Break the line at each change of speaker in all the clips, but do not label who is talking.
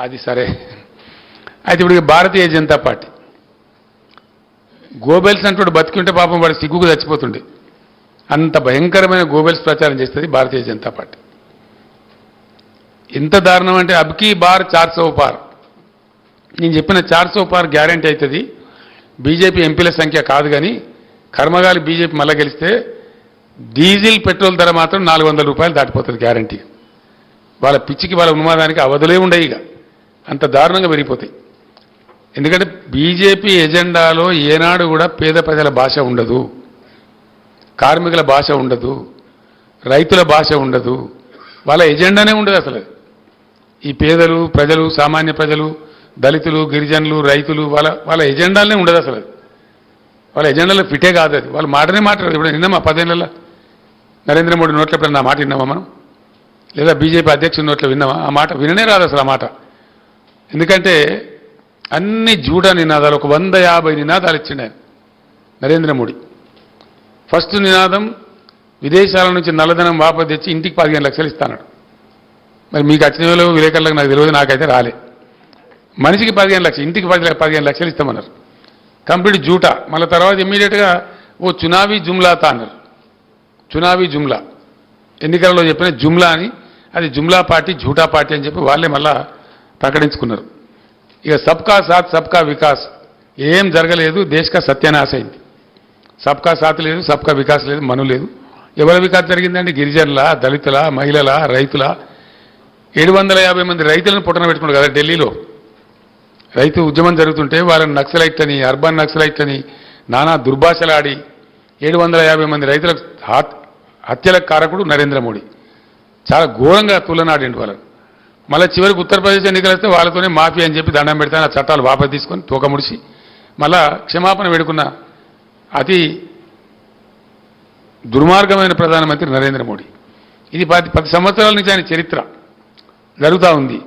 అది సరే. అయితే ఇప్పుడు భారతీయ జనతా పార్టీ గోబెల్స్ అంటూ బతికింటే పాపం వాడు సిగ్గుకు చచ్చిపోతుండే. అంత భయంకరమైన గోబెల్స్ ప్రచారం చేస్తుంది భారతీయ జనతా పార్టీ. ఎంత దారుణం అంటే అబ్కీ బార్ 400 పార్. నేను చెప్పిన 400 పార్ గ్యారంటీ అవుతుంది. బీజేపీ ఎంపీల సంఖ్య కాదు, కానీ కర్మగాలి బీజేపీ మళ్ళా గెలిస్తే డీజిల్ పెట్రోల్ ధర మాత్రం 400 రూపాయలు దాటిపోతుంది గ్యారంటీ. వాళ్ళ పిచ్చికి వాళ్ళ ఉన్మాదానికి అవధులే ఉండవు. ఇక అంత దారుణంగా పెరిగిపోతాయి. ఎందుకంటే బీజేపీ ఎజెండాలో ఏనాడు కూడా పేద ప్రజల భాష ఉండదు, కార్మికుల భాష ఉండదు, రైతుల భాష ఉండదు. వాళ్ళ ఎజెండానే ఉండదు అసలు. ఈ పేదలు ప్రజలు, సామాన్య ప్రజలు, దళితులు, గిరిజనులు, రైతులు వాళ్ళ ఎజెండాలనే ఉండదు అసలు. వాళ్ళ ఎజెండాలో ఫిటే కాదు అది. వాళ్ళు మాటనే మాట్లాడదు. ఇప్పుడు విన్నామా 10 ఏళ్ళలో నరేంద్ర మోడీ నోట్లో ఎప్పుడన్నా ఆ మాట విన్నామా మనం? లేదా బీజేపీ అధ్యక్షుడి నోట్లో విన్నామా? ఆ మాట విననే రాదు అసలు ఆ మాట. ఎందుకంటే అన్ని జూడ నినాదాలు, ఒక 150 నినాదాలు ఇచ్చిండు ఆయన నరేంద్ర మోడీ. ఫస్ట్ నినాదం విదేశాల నుంచి నల్లధనం వాపసు తెచ్చి ఇంటికి 15 లక్షలు ఇస్తాడు. మరి మీకు వచ్చిన విలేకరులకు నాకు తెలియదు, నాకైతే రాలే. మనిషికి 15 లక్షలు, ఇంటికి 15 లక్షలు ఇస్తామన్నారు. కంప్లీట్ జూట. మళ్ళీ తర్వాత ఇమ్మీడియట్గా ఓ చునావీ జుమ్లాతా అన్నారు. చునావీ జుమ్లా, ఎన్నికలలో చెప్పిన జుమ్లా అని, అది జుమ్లా పార్టీ, జూటా పార్టీ అని చెప్పి వాళ్ళే మళ్ళా ప్రకటించుకున్నారు. ఇక సబ్కా సాత్ సబ్కా వికాస్ ఏం జరగలేదు. దేశక సత్యానాశ అయింది. సబ్కా సాత్ లేదు, సబ్కా వికాస్ లేదు, మను లేదు. ఎవరి వికాస్ జరిగిందంటే గిరిజనుల, దళితుల, మహిళల, రైతుల. 750 మంది రైతులను పుట్టన పెట్టుకున్నారు కదా ఢిల్లీలో. రైతు ఉద్యమం జరుగుతుంటే వాళ్ళని నక్సలైట్ అని, అర్బన్ నక్సలైట్ అని నానా దుర్భాషలాడి 750 మంది రైతుల హత్యలకు కారకుడు నరేంద్ర మోడీ. చాలా ఘోరంగా తులనాడిండు వాళ్ళని. మళ్ళీ చివరికి ఉత్తరప్రదేశ్ ఎన్నికలు వస్తే వాళ్ళతోనే మాఫీ అని చెప్పి దండం పెడతాను. ఆ చట్టాలు వాపసు తీసుకొని తోక ముడిచి మళ్ళా క్షమాపణ వేడుకున్న అతి దుర్మార్గమైన ప్రధానమంత్రి నరేంద్ర మోడీ. ఇది 10 సంవత్సరాల నుంచి ఆయన చరిత్ర జరుగుతూ ఉంది.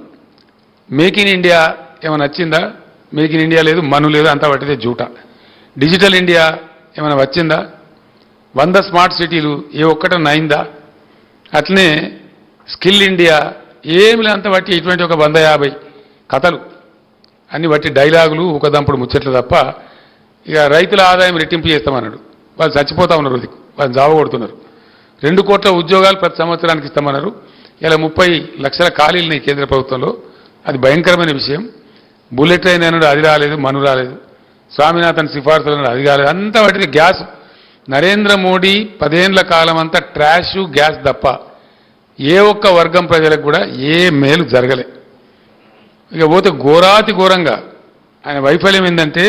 మేక్ ఇన్ ఇండియా ఏమైనా వచ్చిందా? మేక్ ఇన్ ఇండియా లేదు, మను లేదు, అంతా పట్టితే జూట. డిజిటల్ ఇండియా ఏమైనా వచ్చిందా? 100 స్మార్ట్ సిటీలు ఏ ఒక్కటన్నా అయిందా? అట్లనే స్కిల్ ఇండియా ఏమి అంత బట్టి ఇటువంటి ఒక 150 కథలు అన్ని బట్టి డైలాగులు, ఒక దంపుడు ముచ్చట్లు తప్ప. ఇక రైతుల ఆదాయం రెట్టింపు చేస్తామన్నాడు. వాళ్ళు చచ్చిపోతా ఉన్నారు, వాళ్ళు జావ కొడుతున్నారు. 2 కోట్ల ఉద్యోగాలు ప్రతి సంవత్సరానికి ఇస్తామన్నారు. ఇలా 30 లక్షల ఖాళీలు కేంద్ర ప్రభుత్వంలో. అది భయంకరమైన విషయం. బుల్లెట్ ట్రైన్ అన్నాడు, అది రాలేదు, మను రాలేదు. స్వామినాథన్ సిఫార్సులు అన్నాడు, అది కాలేదు. అంతా వాటికి గ్యాస్. నరేంద్ర మోడీ 10 ఏళ్ల కాలం అంతా ట్రాషు, గ్యాస్ తప్ప ఏ ఒక్క వర్గం ప్రజలకు కూడా ఏ మేలు జరగలే. ఇక పోతే ఘోరాతి ఘోరంగా ఆయన వైఫల్యం ఏంటంటే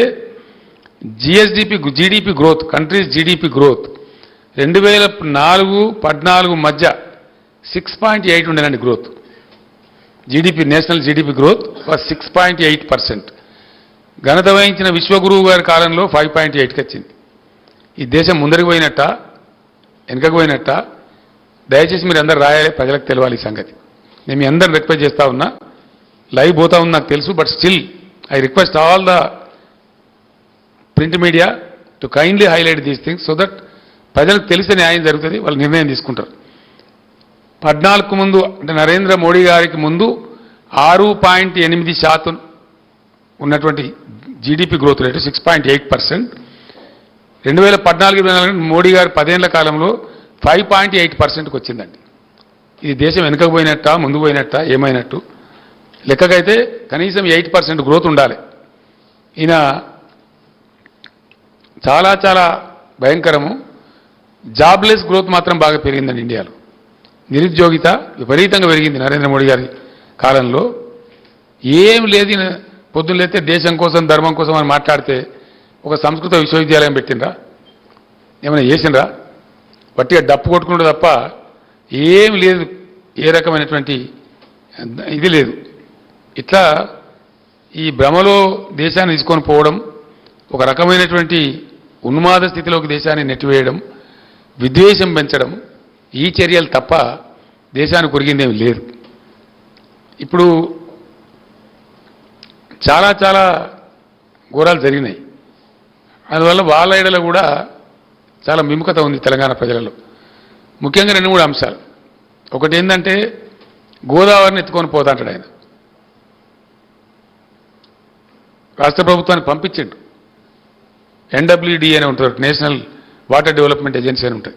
GDP growth, countries GDP growth 2004-14 మధ్య 6.8 ఉండేనండి growth. GDP, national GDP growth was 6.8%. ఘనత వహించిన విశ్వగురువు గారి కాలంలో 5.8కి వచ్చింది. ఈ దేశం ముందరికి పోయినట్ట, వెనకకు పోయినట్ట? దయచేసి మీరు అందరు రాయాలి, ప్రజలకు తెలియాలి ఈ సంగతి. నేను మీ అందరిని రిక్వెస్ట్ చేస్తా ఉన్నా. లైవ్ పోతా ఉంది నాకు తెలుసు, but still I request all the print media to kindly highlight these things so that ప్రజలకు తెలిసే న్యాయం జరుగుతుంది, వాళ్ళు నిర్ణయం తీసుకుంటారు. 14కు ముందు అంటే నరేంద్ర మోడీ గారికి ముందు 6.8% ఉన్నటువంటి జీడీపీ గ్రోత్ రేటు 6.8%. 2014-24 మోడీ గారు 10 ఏళ్ల కాలంలో 5.8%కి వచ్చిందండి. ఇది దేశం వెనుకకు పోయినట్ట, ముందు పోయినట్ట, ఏమైనట్టు? లెక్కకైతే కనీసం 8% గ్రోత్ ఉండాలి. ఈయన చాలా చాలా భయంకరము. జాబ్లెస్ గ్రోత్ మాత్రం బాగా పెరిగిందండి ఇండియాలో. నిరుద్యోగిత విపరీతంగా పెరిగింది నరేంద్ర మోడీ గారి కాలంలో. ఏం లేదు. పొద్దున్న లేస్తే దేశం కోసం, ధర్మం కోసం అని మాట్లాడితే ఒక సంస్కృత విశ్వవిద్యాలయం పెట్టినరా? ఏమైనా చేసినరా? వట్టిగా డప్పు కొట్టుకుంటే తప్ప ఏం లేదు. ఏ రకమైనటువంటి ఇది లేదు. ఇట్లా ఈ భ్రమలో దేశాన్ని తీసుకొని పోవడం, ఒక రకమైనటువంటి ఉన్మాద స్థితిలోకి దేశాన్ని నెట్టివేయడం, విద్వేషం పెంచడం, ఈ చర్యలు తప్ప దేశానికి ఒరిగిందేమి లేదు. ఇప్పుడు చాలా చాలా ఘోరాలు జరిగినాయి. అందువల్ల వాళ్ళ ఏడలో కూడా చాలా విముఖత ఉంది తెలంగాణ ప్రజలలో. ముఖ్యంగా 2-3 అంశాలు. ఒకటి ఏంటంటే గోదావరిని ఎత్తుకొని పోతా అంటాడు ఆయన. రాష్ట్ర ప్రభుత్వానికి పంపించిండు. NWD అని ఉంటుంది, నేషనల్ వాటర్ డెవలప్మెంట్ ఏజెన్సీ అని ఉంటుంది.